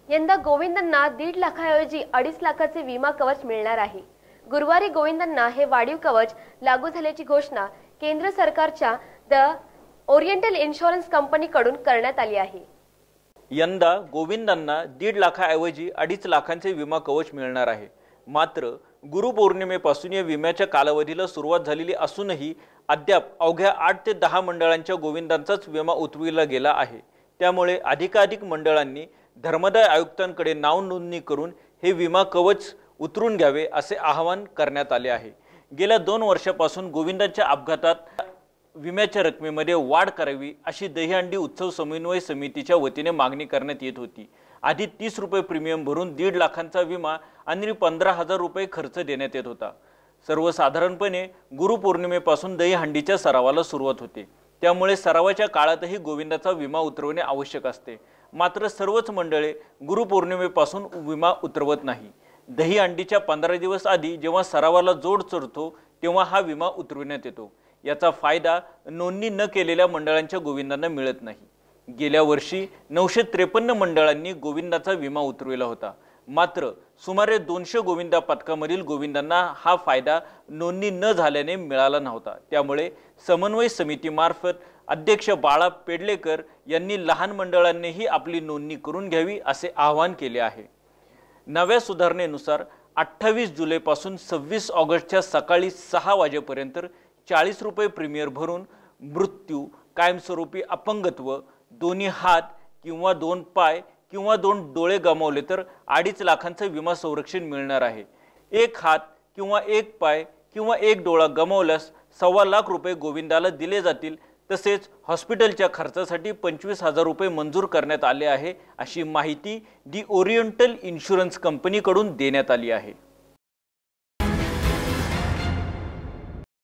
यंदा गोविंदांना 1.5 लाखाऐवजी 2.5 लाखाचे विमा कवच मिळणार आहे। गुरुवारी गोविंदांना हे वाढीव कवच लागू झाल्याची घोषणा केंद्र सरकारच्या द ओरिएंटल इन्शुरन्स कंपनीकडून करण्यात आली आहे। यंदा गोविंदांना 1.5 लाखाऐवजी 2.5 लाखांचे विमा कवच मिळणार आहे। मात्र गुरुपौर्णिमेपासून या विम्याच्या कालावधीला सुरुवात झालेली असूनही अद्याप अवघ्या 8 ते 10 मंडळांच्या गोविंदांचाच विमा उतरविला गेला आहे। त्यामुळे अधिकाधिक मंडळांनी धर्मादाय आयुक्तांकडे नाव नोंदणी करून हे विमा कवच उतरून घ्यावे असे आवाहन करण्यात आले आहे। गेल्या 2 वर्षांपासून गोविंदांच्या अपघातात विम्याच्या रकमेमध्ये वाढ करावी अशी दहीहंडी उत्सव समन्वय समितीच्या वतीने मागणी करण्यात येत होती। आधी 30 रुपये प्रीमियम भरून 1.5 लाखांचा विमा आणि 15,000 रुपये खर्च देण्यात येत होता। सर्वसाधारणपणे गुरुपौर्णिमेपासून दहीहंडीच्या सरावाला सुरुवात होते, त्यामुळे सरावाच्या काळातही गोविंदाचा विमा उतरवणे आवश्यक असते। मात्र सर्वच मंडळे गुरुपौर्णिमेपासून विमा उतरवत नाही। दहीहंडीच्या 15 दिवस आधी जेव्हा सरावाला जोड चढतो तेव्हा हा विमा उतरविण्यात येतो। याचा फायदा नोंदणी न केलेल्या मंडळांच्या गोविंदांना मिळत नाही। गेल्या वर्षी 953 मंडळांनी गोविंदाचा विमा उतरविला होता। मात्र सुमारे 200 गोविंदा पथकामधील गोविंदांना हा फायदा नोंदणी न झाल्याने मिळाला नव्हता। त्यामुळे समन्वय समितीमार्फत अध्यक्ष बाळा पेडलेकर यांनी लहान मंडळांनीही आपली नोंदणी करून घ्यावी असे आवाहन केले आहे। नव्या सुधारणेनुसार 28 जुलैपासून 26 ऑगस्टच्या सकाळी 6 वाजेपर्यंत 40 रुपये प्रीमियर भरून मृत्यू, कायमस्वरूपी अपंगत्व, दोन्ही हात किंवा 2 पाय किंवा 2 डोळे गमावले तर 2.5 लाखांचे विमा संरक्षण मिळणार आहे। 1 हात किंवा 1 पाय किंवा 1 डोळा गमावल्यास 1.25 लाख रुपये गोविंदाला दिले जातील। तसेच हॉस्पिटलच्या खर्चासाठी 25,000 रुपये मंजूर करण्यात आले आहे अशी माहिती दी ओरिएंटल इन्शुरन्स कंपनीकडून देण्यात आली आहे।